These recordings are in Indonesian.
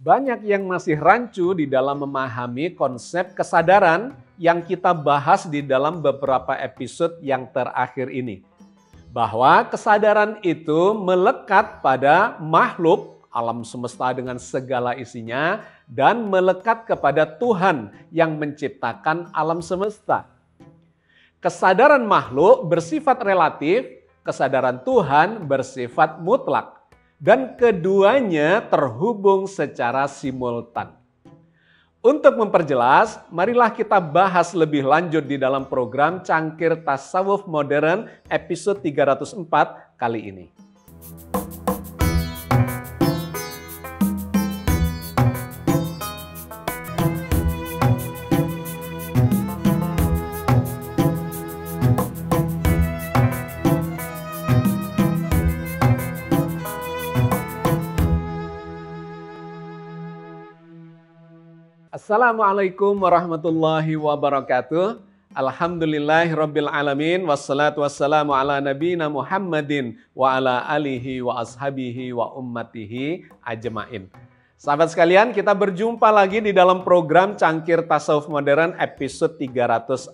Banyak yang masih rancu di dalam memahami konsep kesadaran yang kita bahas di dalam beberapa episode yang terakhir ini. Bahwa kesadaran itu melekat pada makhluk alam semesta dengan segala isinya dan melekat kepada Tuhan yang menciptakan alam semesta. Kesadaran makhluk bersifat relatif, kesadaran Tuhan bersifat mutlak. Dan keduanya terhubung secara simultan. Untuk memperjelas, marilah kita bahas lebih lanjut di dalam program Cangkir Tasawuf Modern episode 304 kali ini. Assalamualaikum warahmatullahi wabarakatuh. Alhamdulillahirabbil alamin wassalatu wassalamu ala nabiyina Muhammadin wa ala alihi wa ashabihi wa ummatihi ajmain. Sahabat sekalian, kita berjumpa lagi di dalam program Cangkir Tasawuf Modern episode 304.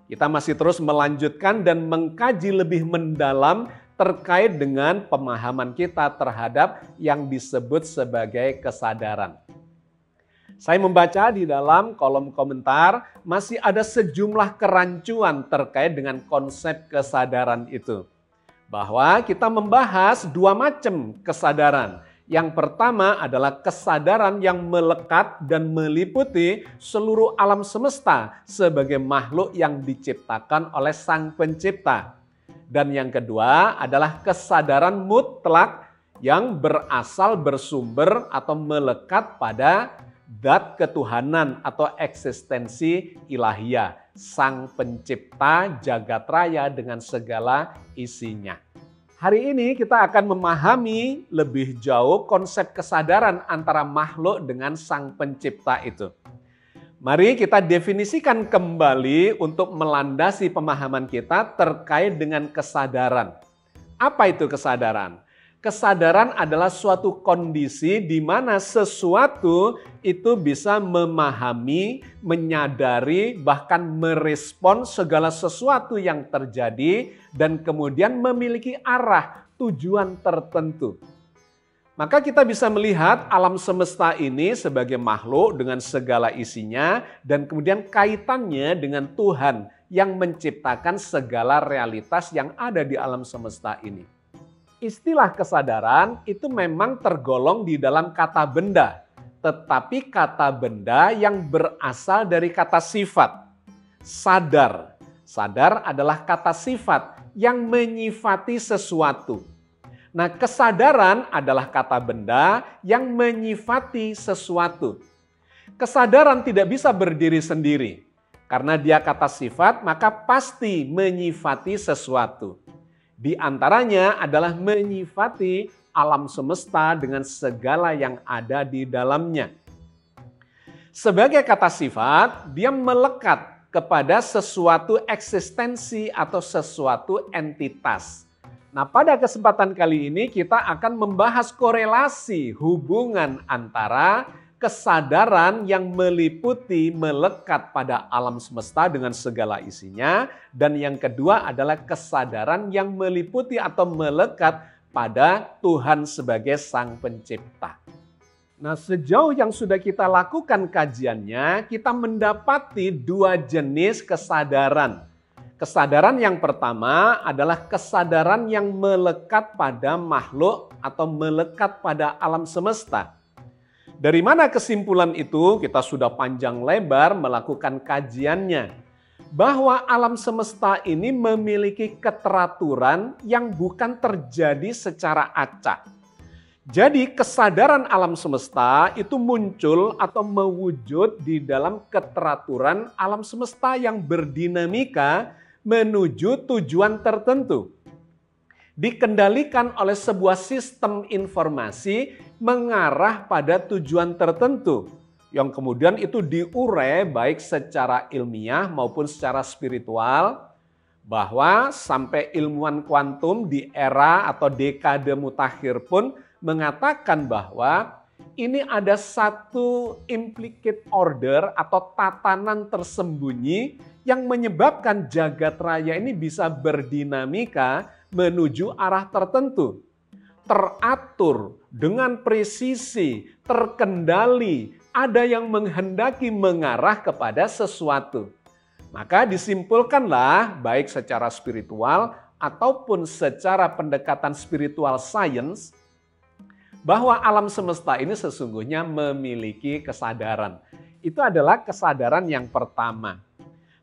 Kita masih terus melanjutkan dan mengkaji lebih mendalam terkait dengan pemahaman kita terhadap yang disebut sebagai kesadaran. Saya membaca di dalam kolom komentar masih ada sejumlah kerancuan terkait dengan konsep kesadaran itu. Bahwa kita membahas dua macam kesadaran. Yang pertama adalah kesadaran yang melekat dan meliputi seluruh alam semesta sebagai makhluk yang diciptakan oleh Sang Pencipta. Dan yang kedua adalah kesadaran mutlak yang berasal bersumber atau melekat pada zat ketuhanan atau eksistensi ilahiyah, Sang Pencipta jagat raya dengan segala isinya. Hari ini kita akan memahami lebih jauh konsep kesadaran antara makhluk dengan Sang Pencipta itu. Mari kita definisikan kembali untuk melandasi pemahaman kita terkait dengan kesadaran. Apa itu kesadaran? Kesadaran adalah suatu kondisi di mana sesuatu itu bisa memahami, menyadari, bahkan merespon segala sesuatu yang terjadi dan kemudian memiliki arah tujuan tertentu. Maka kita bisa melihat alam semesta ini sebagai makhluk dengan segala isinya dan kemudian kaitannya dengan Tuhan yang menciptakan segala realitas yang ada di alam semesta ini. Istilah kesadaran itu memang tergolong di dalam kata benda, tetapi kata benda yang berasal dari kata sifat. Sadar. Sadar adalah kata sifat yang menyifati sesuatu. Nah, kesadaran adalah kata benda yang menyifati sesuatu. Kesadaran tidak bisa berdiri sendiri. Karena dia kata sifat, maka pasti menyifati sesuatu. Di antaranya adalah menyifati alam semesta dengan segala yang ada di dalamnya. Sebagai kata sifat, dia melekat kepada sesuatu eksistensi atau sesuatu entitas. Nah, pada kesempatan kali ini kita akan membahas korelasi hubungan antara kesadaran yang meliputi melekat pada alam semesta dengan segala isinya. Dan yang kedua adalah kesadaran yang meliputi atau melekat pada Tuhan sebagai Sang Pencipta. Nah, sejauh yang sudah kita lakukan kajiannya, kita mendapati dua jenis kesadaran. Kesadaran yang pertama adalah kesadaran yang melekat pada makhluk atau melekat pada alam semesta. Dari mana kesimpulan itu? Kita sudah panjang lebar melakukan kajiannya. Bahwa alam semesta ini memiliki keteraturan yang bukan terjadi secara acak. Jadi kesadaran alam semesta itu muncul atau mewujud di dalam keteraturan alam semesta yang berdinamika menuju tujuan tertentu. Dikendalikan oleh sebuah sistem informasi mengarah pada tujuan tertentu yang kemudian itu diurai baik secara ilmiah maupun secara spiritual, bahwa sampai ilmuwan kuantum di era atau dekade mutakhir pun mengatakan bahwa ini ada satu implicate order atau tatanan tersembunyi yang menyebabkan jagat raya ini bisa berdinamika menuju arah tertentu. Teratur, dengan presisi, terkendali, ada yang menghendaki mengarah kepada sesuatu. Maka disimpulkanlah baik secara spiritual ataupun secara pendekatan spiritual science bahwa alam semesta ini sesungguhnya memiliki kesadaran. Itu adalah kesadaran yang pertama.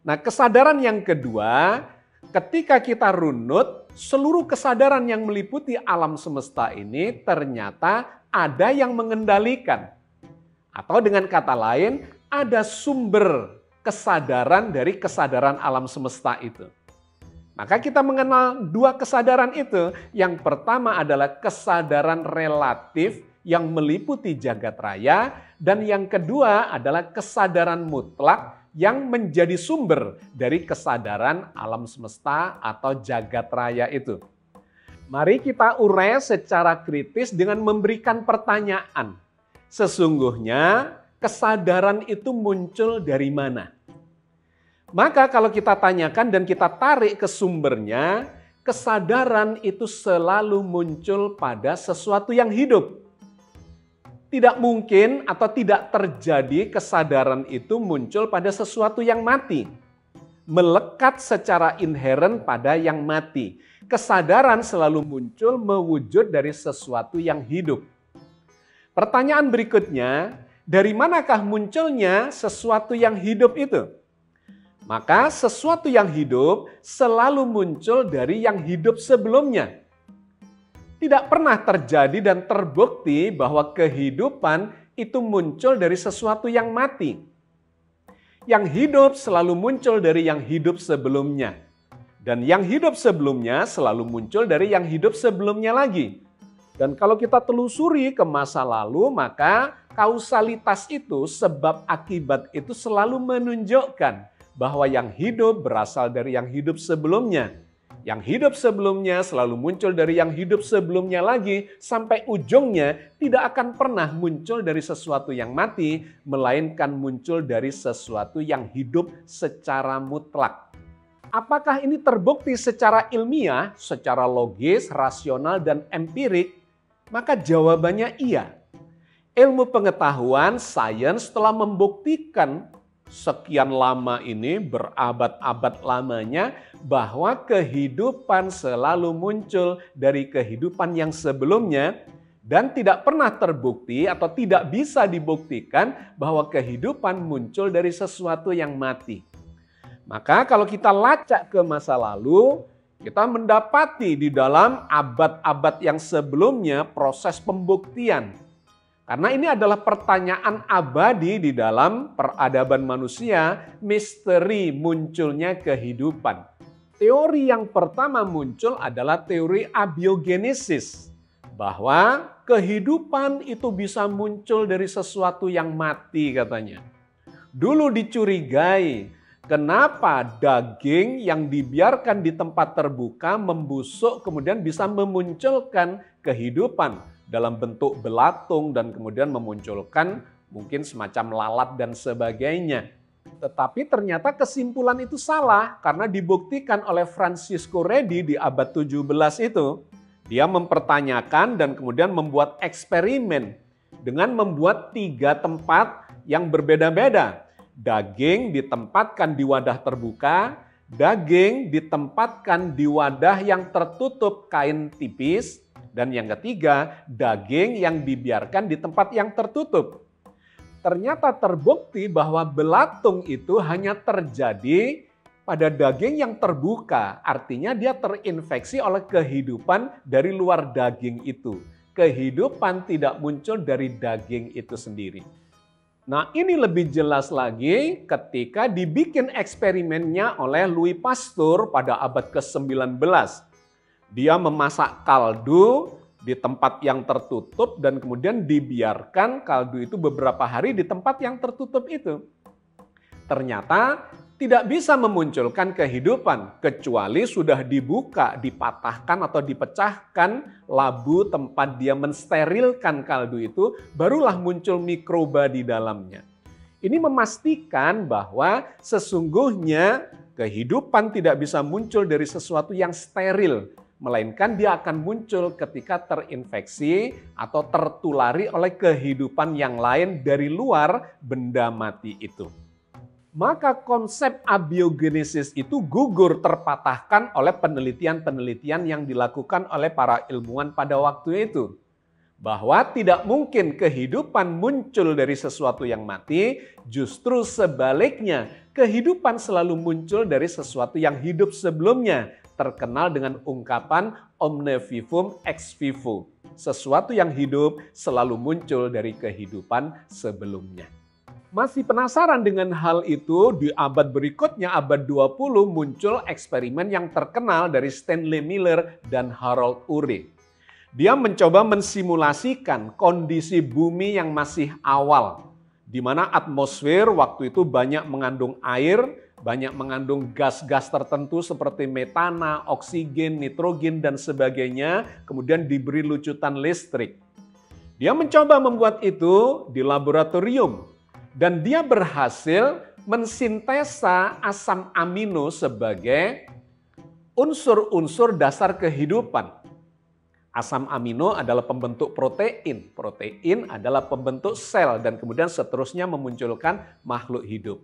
Nah, kesadaran yang kedua, ketika kita runut, seluruh kesadaran yang meliputi alam semesta ini ternyata ada yang mengendalikan. Atau dengan kata lain, ada sumber kesadaran dari kesadaran alam semesta itu. Maka kita mengenal dua kesadaran itu. Yang pertama adalah kesadaran relatif yang meliputi jagat raya. Dan yang kedua adalah kesadaran mutlak yang menjadi sumber dari kesadaran alam semesta atau jagat raya itu. Mari kita urai secara kritis dengan memberikan pertanyaan. Sesungguhnya kesadaran itu muncul dari mana? Maka kalau kita tanyakan dan kita tarik ke sumbernya, kesadaran itu selalu muncul pada sesuatu yang hidup. Tidak mungkin atau tidak terjadi kesadaran itu muncul pada sesuatu yang mati. Melekat secara inheren pada yang mati. Kesadaran selalu muncul mewujud dari sesuatu yang hidup. Pertanyaan berikutnya, dari manakah munculnya sesuatu yang hidup itu? Maka sesuatu yang hidup selalu muncul dari yang hidup sebelumnya. Tidak pernah terjadi dan terbukti bahwa kehidupan itu muncul dari sesuatu yang mati. Yang hidup selalu muncul dari yang hidup sebelumnya. Dan yang hidup sebelumnya selalu muncul dari yang hidup sebelumnya lagi. Dan kalau kita telusuri ke masa lalu, maka kausalitas itu, sebab akibat itu selalu menunjukkan bahwa yang hidup berasal dari yang hidup sebelumnya. Yang hidup sebelumnya selalu muncul dari yang hidup sebelumnya lagi, sampai ujungnya tidak akan pernah muncul dari sesuatu yang mati, melainkan muncul dari sesuatu yang hidup secara mutlak. Apakah ini terbukti secara ilmiah, secara logis, rasional, dan empirik? Maka jawabannya iya. Ilmu pengetahuan, sains telah membuktikan sekian lama ini, berabad-abad lamanya, bahwa kehidupan selalu muncul dari kehidupan yang sebelumnya dan tidak pernah terbukti atau tidak bisa dibuktikan bahwa kehidupan muncul dari sesuatu yang mati. Maka kalau kita lacak ke masa lalu, kita mendapati di dalam abad-abad yang sebelumnya proses pembuktian. Karena ini adalah pertanyaan abadi di dalam peradaban manusia, misteri munculnya kehidupan. Teori yang pertama muncul adalah teori abiogenesis, bahwa kehidupan itu bisa muncul dari sesuatu yang mati katanya. Dulu dicurigai, kenapa daging yang dibiarkan di tempat terbuka membusuk kemudian bisa memunculkan kehidupan dalam bentuk belatung dan kemudian memunculkan mungkin semacam lalat dan sebagainya. Tetapi ternyata kesimpulan itu salah karena dibuktikan oleh Francisco Redi di abad 17 itu. Dia mempertanyakan dan kemudian membuat eksperimen dengan membuat 3 tempat yang berbeda-beda. Daging ditempatkan di wadah terbuka, daging ditempatkan di wadah yang tertutup kain tipis, dan yang ketiga, daging yang dibiarkan di tempat yang tertutup. Ternyata terbukti bahwa belatung itu hanya terjadi pada daging yang terbuka. Artinya dia terinfeksi oleh kehidupan dari luar daging itu. Kehidupan tidak muncul dari daging itu sendiri. Nah, ini lebih jelas lagi ketika dibikin eksperimennya oleh Louis Pasteur pada abad ke-19. Dia memasak kaldu di tempat yang tertutup dan kemudian dibiarkan kaldu itu beberapa hari di tempat yang tertutup itu. Ternyata tidak bisa memunculkan kehidupan kecuali sudah dibuka, dipatahkan atau dipecahkan labu tempat dia mensterilkan kaldu itu, barulah muncul mikroba di dalamnya. Ini memastikan bahwa sesungguhnya kehidupan tidak bisa muncul dari sesuatu yang steril, melainkan dia akan muncul ketika terinfeksi atau tertulari oleh kehidupan yang lain dari luar benda mati itu. Maka konsep abiogenesis itu gugur terpatahkan oleh penelitian-penelitian yang dilakukan oleh para ilmuwan pada waktu itu. Bahwa tidak mungkin kehidupan muncul dari sesuatu yang mati, justru sebaliknya kehidupan selalu muncul dari sesuatu yang hidup sebelumnya, terkenal dengan ungkapan omne vivum ex vivo. Sesuatu yang hidup selalu muncul dari kehidupan sebelumnya. Masih penasaran dengan hal itu, di abad berikutnya, abad 20, muncul eksperimen yang terkenal dari Stanley Miller dan Harold Urey. Dia mencoba mensimulasikan kondisi bumi yang masih awal, di mana atmosfer waktu itu banyak mengandung air, banyak mengandung gas-gas tertentu seperti metana, oksigen, nitrogen, dan sebagainya, kemudian diberi lucutan listrik. Dia mencoba membuat itu di laboratorium, dan dia berhasil mensintesa asam amino sebagai unsur-unsur dasar kehidupan. Asam amino adalah pembentuk protein, protein adalah pembentuk sel, dan kemudian seterusnya memunculkan makhluk hidup.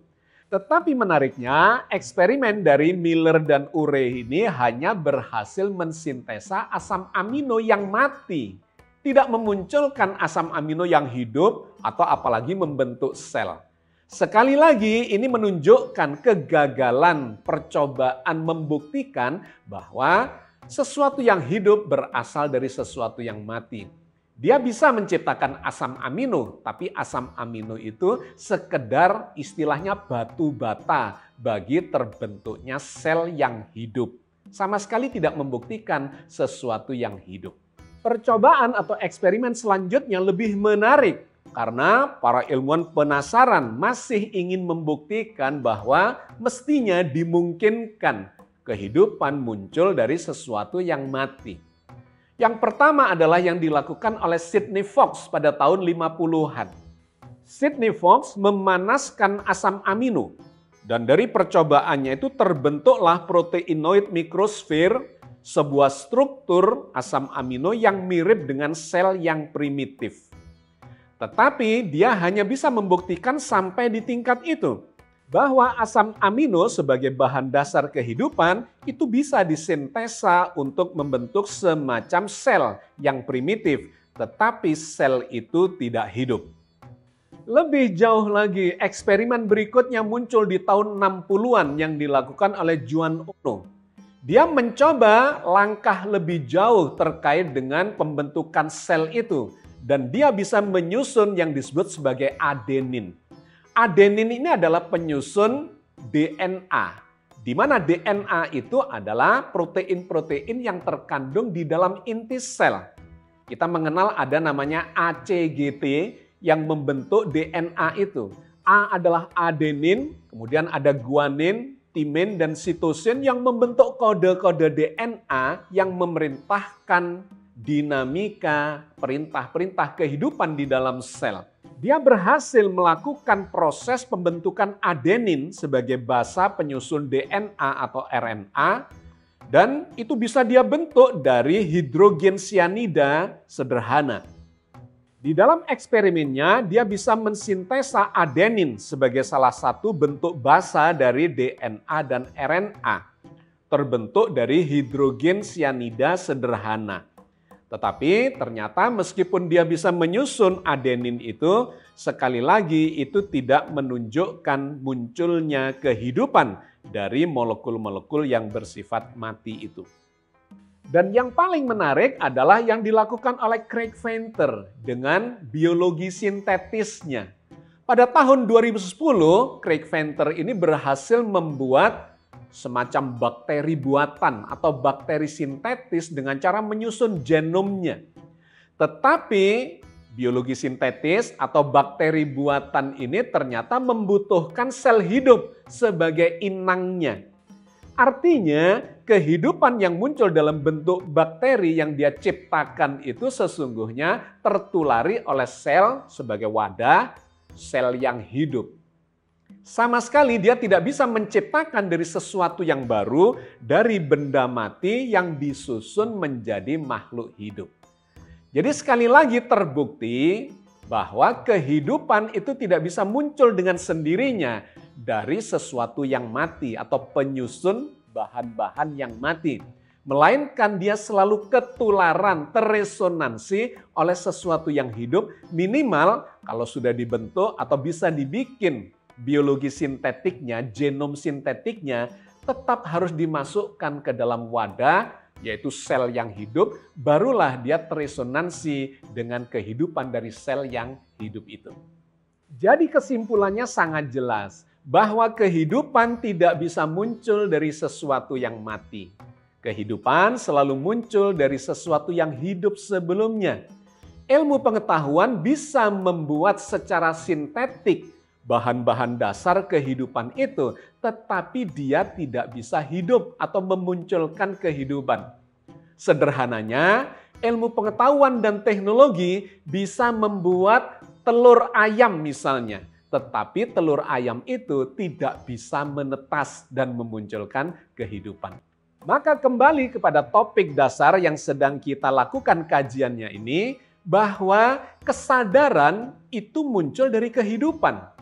Tetapi menariknya, eksperimen dari Miller dan Urey ini hanya berhasil mensintesa asam amino yang mati. Tidak memunculkan asam amino yang hidup atau apalagi membentuk sel. Sekali lagi ini menunjukkan kegagalan percobaan membuktikan bahwa sesuatu yang hidup berasal dari sesuatu yang mati. Dia bisa menciptakan asam amino, tapi asam amino itu sekedar istilahnya batu bata bagi terbentuknya sel yang hidup. Sama sekali tidak membuktikan sesuatu yang hidup. Percobaan atau eksperimen selanjutnya lebih menarik karena para ilmuwan penasaran masih ingin membuktikan bahwa mestinya dimungkinkan kehidupan muncul dari sesuatu yang mati. Yang pertama adalah yang dilakukan oleh Sidney Fox pada tahun 50-an. Sidney Fox memanaskan asam amino dan dari percobaannya itu terbentuklah proteinoid microsphere, sebuah struktur asam amino yang mirip dengan sel yang primitif. Tetapi dia hanya bisa membuktikan sampai di tingkat itu. Bahwa asam amino sebagai bahan dasar kehidupan itu bisa disintesa untuk membentuk semacam sel yang primitif. Tetapi sel itu tidak hidup. Lebih jauh lagi, eksperimen berikutnya muncul di tahun 60-an yang dilakukan oleh Juan Ono. Dia mencoba langkah lebih jauh terkait dengan pembentukan sel itu. Dan dia bisa menyusun yang disebut sebagai adenin. Adenin ini adalah penyusun DNA. Di mana DNA itu adalah protein-protein yang terkandung di dalam inti sel. Kita mengenal ada namanya ACGT yang membentuk DNA itu. A adalah adenin, kemudian ada guanin, timin, dan sitosin yang membentuk kode-kode DNA yang memerintahkan dinamika perintah-perintah kehidupan di dalam sel. Dia berhasil melakukan proses pembentukan adenin sebagai basa penyusun DNA atau RNA, dan itu bisa dia bentuk dari hidrogen cyanida sederhana. Di dalam eksperimennya, dia bisa mensintesa adenin sebagai salah satu bentuk basa dari DNA dan RNA, terbentuk dari hidrogen cyanida sederhana. Tetapi ternyata meskipun dia bisa menyusun adenin itu, sekali lagi itu tidak menunjukkan munculnya kehidupan dari molekul-molekul yang bersifat mati itu. Dan yang paling menarik adalah yang dilakukan oleh Craig Venter dengan biologi sintetisnya. Pada tahun 2010, Craig Venter ini berhasil membuat semacam bakteri buatan atau bakteri sintetis dengan cara menyusun genomnya. Tetapi Biologi sintetis atau bakteri buatan ini ternyata membutuhkan sel hidup sebagai inangnya. Artinya kehidupan yang muncul dalam bentuk bakteri yang dia ciptakan itu sesungguhnya tertulari oleh sel sebagai wadah, sel yang hidup. Sama sekali dia tidak bisa menciptakan dari sesuatu yang baru, dari benda mati yang disusun menjadi makhluk hidup. Jadi sekali lagi terbukti bahwa kehidupan itu tidak bisa muncul dengan sendirinya dari sesuatu yang mati atau penyusun bahan-bahan yang mati. Melainkan dia selalu ketularan, terresonansi oleh sesuatu yang hidup, minimal kalau sudah dibentuk atau bisa dibikin biologi sintetiknya, genom sintetiknya tetap harus dimasukkan ke dalam wadah, yaitu sel yang hidup, barulah dia terresonansi dengan kehidupan dari sel yang hidup itu. Jadi kesimpulannya sangat jelas, bahwa kehidupan tidak bisa muncul dari sesuatu yang mati. Kehidupan selalu muncul dari sesuatu yang hidup sebelumnya. Ilmu pengetahuan bisa membuat secara sintetik bahan-bahan dasar kehidupan itu, tetapi dia tidak bisa hidup atau memunculkan kehidupan. Sederhananya, ilmu pengetahuan dan teknologi bisa membuat telur ayam misalnya, tetapi telur ayam itu tidak bisa menetas dan memunculkan kehidupan. Maka kembali kepada topik dasar yang sedang kita lakukan kajiannya ini, bahwa kesadaran itu muncul dari kehidupan.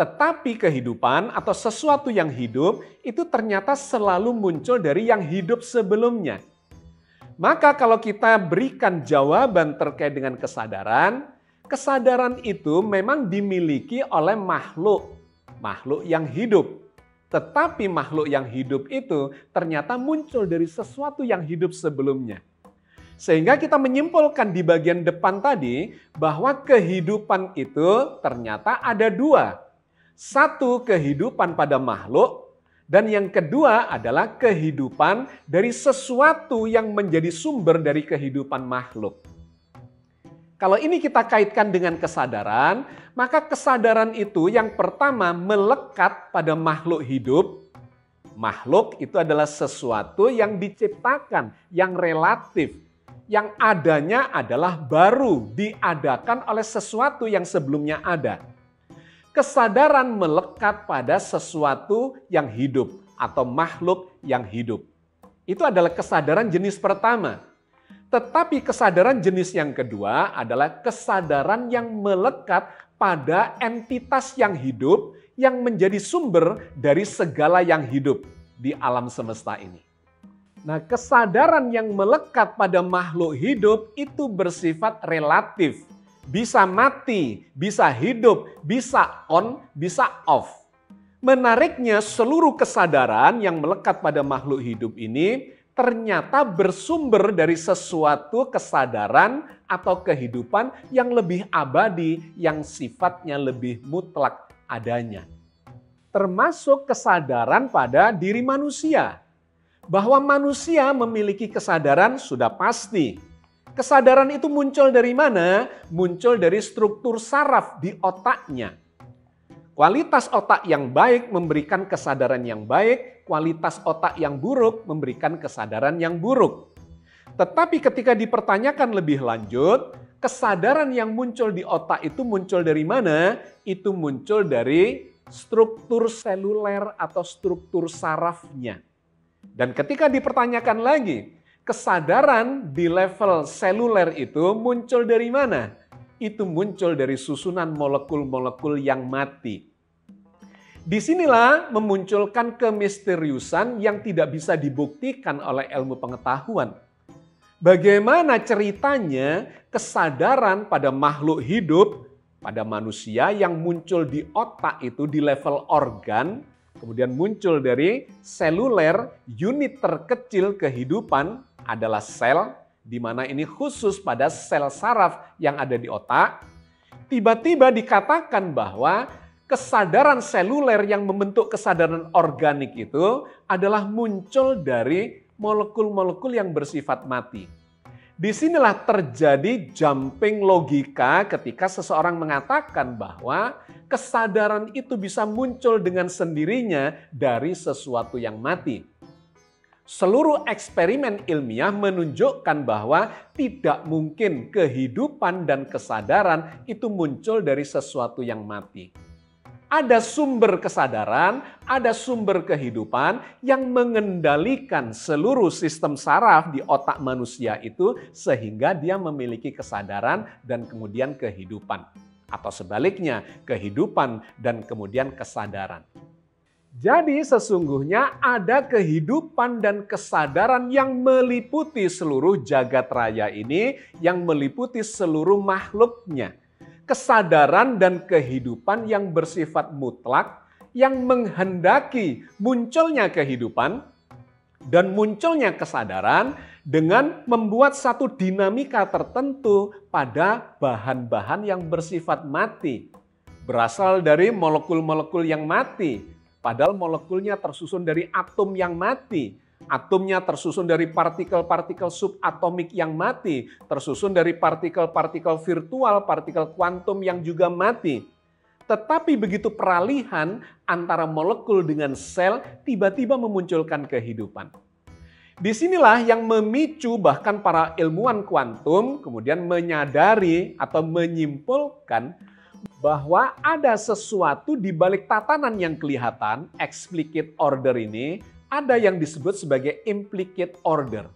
Tetapi kehidupan atau sesuatu yang hidup itu ternyata selalu muncul dari yang hidup sebelumnya. Maka kalau kita berikan jawaban terkait dengan kesadaran, kesadaran itu memang dimiliki oleh makhluk yang hidup. Tetapi makhluk yang hidup itu ternyata muncul dari sesuatu yang hidup sebelumnya. Sehingga kita menyimpulkan di bagian depan tadi bahwa kehidupan itu ternyata ada dua. Satu, kehidupan pada makhluk, dan yang kedua adalah kehidupan dari sesuatu yang menjadi sumber dari kehidupan makhluk. Kalau ini kita kaitkan dengan kesadaran, maka kesadaran itu yang pertama melekat pada makhluk hidup. Makhluk itu adalah sesuatu yang diciptakan, yang relatif, yang adanya adalah baru, diadakan oleh sesuatu yang sebelumnya ada. Kesadaran melekat pada sesuatu yang hidup atau makhluk yang hidup. Itu adalah kesadaran jenis pertama. Tetapi kesadaran jenis yang kedua adalah kesadaran yang melekat pada entitas yang hidup yang menjadi sumber dari segala yang hidup di alam semesta ini. Nah, kesadaran yang melekat pada makhluk hidup itu bersifat relatif. Bisa mati, bisa hidup, bisa on, bisa off. Menariknya seluruh kesadaran yang melekat pada makhluk hidup ini ternyata bersumber dari sesuatu kesadaran atau kehidupan yang lebih abadi, yang sifatnya lebih mutlak adanya. Termasuk kesadaran pada diri manusia. Bahwa manusia memiliki kesadaran sudah pasti. Kesadaran itu muncul dari mana? Muncul dari struktur saraf di otaknya. Kualitas otak yang baik memberikan kesadaran yang baik, kualitas otak yang buruk memberikan kesadaran yang buruk. Tetapi ketika dipertanyakan lebih lanjut, kesadaran yang muncul di otak itu muncul dari mana? Itu muncul dari struktur seluler atau struktur sarafnya. Dan ketika dipertanyakan lagi, kesadaran di level seluler itu muncul dari mana? Itu muncul dari susunan molekul-molekul yang mati. Disinilah memunculkan kemisteriusan yang tidak bisa dibuktikan oleh ilmu pengetahuan. Bagaimana ceritanya kesadaran pada makhluk hidup, pada manusia yang muncul di otak itu di level organ, kemudian muncul dari seluler, unit terkecil kehidupan adalah sel, di mana ini khusus pada sel saraf yang ada di otak. Tiba-tiba dikatakan bahwa kesadaran seluler yang membentuk kesadaran organik itu adalah muncul dari molekul-molekul yang bersifat mati. Disinilah terjadi jumping logika ketika seseorang mengatakan bahwa kesadaran itu bisa muncul dengan sendirinya dari sesuatu yang mati. Seluruh eksperimen ilmiah menunjukkan bahwa tidak mungkin kehidupan dan kesadaran itu muncul dari sesuatu yang mati. Ada sumber kesadaran, ada sumber kehidupan yang mengendalikan seluruh sistem saraf di otak manusia itu sehingga dia memiliki kesadaran dan kemudian kehidupan. Atau sebaliknya, kehidupan dan kemudian kesadaran. Jadi sesungguhnya ada kehidupan dan kesadaran yang meliputi seluruh jagat raya ini, yang meliputi seluruh makhluknya. Kesadaran dan kehidupan yang bersifat mutlak, yang menghendaki munculnya kehidupan dan munculnya kesadaran dengan membuat satu dinamika tertentu pada bahan-bahan yang bersifat mati. Berasal dari molekul-molekul yang mati, padahal molekulnya tersusun dari atom yang mati. Atomnya tersusun dari partikel-partikel subatomik yang mati, tersusun dari partikel-partikel virtual, partikel kuantum yang juga mati. Tetapi begitu peralihan antara molekul dengan sel tiba-tiba memunculkan kehidupan. Disinilah yang memicu bahkan para ilmuwan kuantum kemudian menyadari atau menyimpulkan bahwa ada sesuatu di balik tatanan yang kelihatan, explicit order ini, ada yang disebut sebagai implicate order.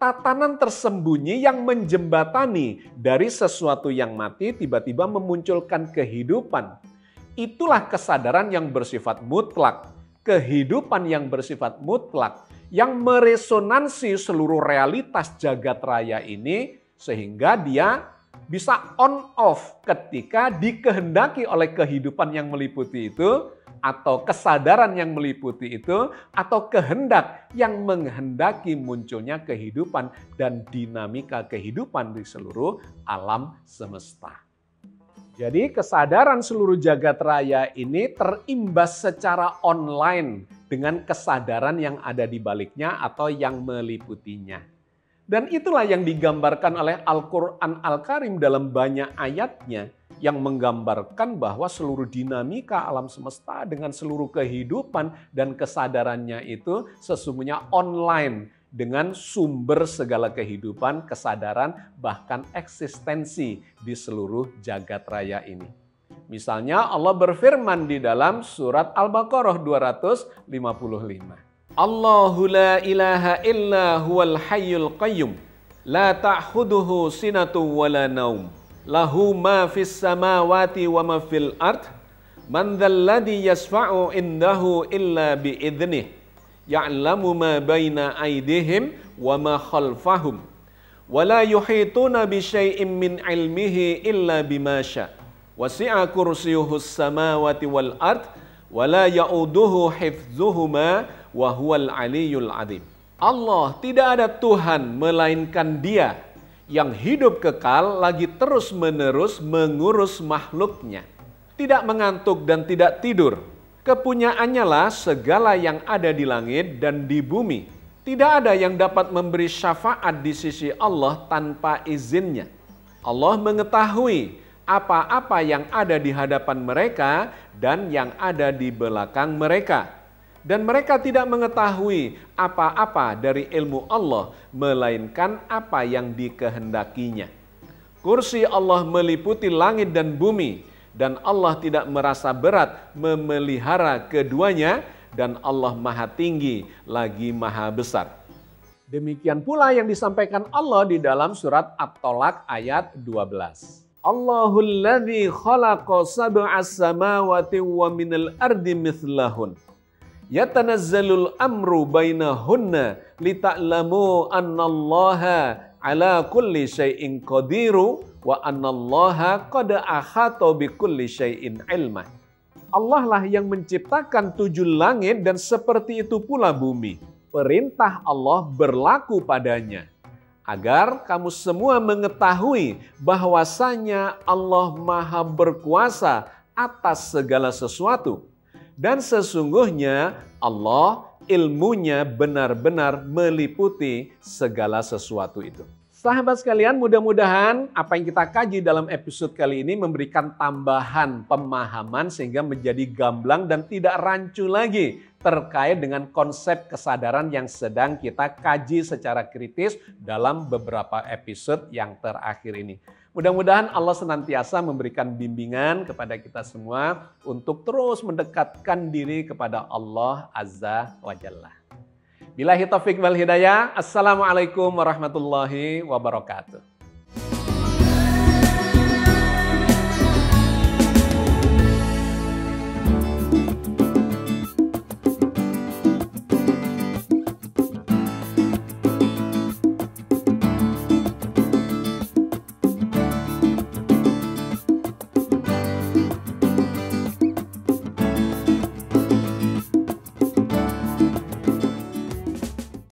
Tatanan tersembunyi yang menjembatani dari sesuatu yang mati tiba-tiba memunculkan kehidupan. Itulah kesadaran yang bersifat mutlak, kehidupan yang bersifat mutlak, yang meresonansi seluruh realitas jagat raya ini sehingga dia bisa on off ketika dikehendaki oleh kehidupan yang meliputi itu, atau kesadaran yang meliputi itu, atau kehendak yang menghendaki munculnya kehidupan dan dinamika kehidupan di seluruh alam semesta. Jadi kesadaran seluruh jagat raya ini terimbas secara online dengan kesadaran yang ada di baliknya atau yang meliputinya. Dan itulah yang digambarkan oleh Al-Quran Al-Karim dalam banyak ayatnya yang menggambarkan bahwa seluruh dinamika alam semesta dengan seluruh kehidupan dan kesadarannya itu sesungguhnya online dengan sumber segala kehidupan, kesadaran, bahkan eksistensi di seluruh jagat raya ini. Misalnya Allah berfirman di dalam surat Al-Baqarah 255. Allahu la ilaha illa huwal hayyul qayyum la ta'khuduhu sinatu wala naum lahu ma fis samawati wa ma fil ard man dzalladzi yasfa'u indahu illa bi idnih ya'lamu ma baina aydihim wa ma khalfahum wa la yuhituna bi syai'in min ilmihi illa bima syaa wasi'a kursiyyuhus samawati wal ard wa la ya'uduhu hifdzuhuma wa huwal aliyyul adzim. Allah tidak ada Tuhan melainkan Dia yang hidup kekal lagi terus-menerus mengurus makhluknya. Tidak mengantuk dan tidak tidur. Kepunyaannya lah segala yang ada di langit dan di bumi. Tidak ada yang dapat memberi syafaat di sisi Allah tanpa izinnya. Allah mengetahui apa-apa yang ada di hadapan mereka dan yang ada di belakang mereka. Dan mereka tidak mengetahui apa-apa dari ilmu Allah, melainkan apa yang dikehendakinya. Kursi Allah meliputi langit dan bumi, dan Allah tidak merasa berat memelihara keduanya, dan Allah maha tinggi lagi maha besar. Demikian pula yang disampaikan Allah di dalam surat At-Tolak ayat 12. Allahul ladzi khalaqa sab'as samawati wa minal ardi mithlahun. Yatanazzalul amru bainahunna lita'lamu annallaha ala kulli syai'in qadiru wa annallaha qad ahata bikulli syai'in ilmah. Allah lah yang menciptakan 7 langit dan seperti itu pula bumi. Perintah Allah berlaku padanya agar kamu semua mengetahui bahwasanya Allah Maha berkuasa atas segala sesuatu. Dan sesungguhnya Allah ilmunya benar-benar meliputi segala sesuatu itu. Sahabat sekalian, mudah-mudahan apa yang kita kaji dalam episode kali ini memberikan tambahan pemahaman sehingga menjadi gamblang dan tidak rancu lagi terkait dengan konsep kesadaran yang sedang kita kaji secara kritis dalam beberapa episode yang terakhir ini. Mudah-mudahan Allah senantiasa memberikan bimbingan kepada kita semua untuk terus mendekatkan diri kepada Allah Azza wa Jalla. Billahi taufiq wal hidayah. Assalamualaikum warahmatullahi wabarakatuh.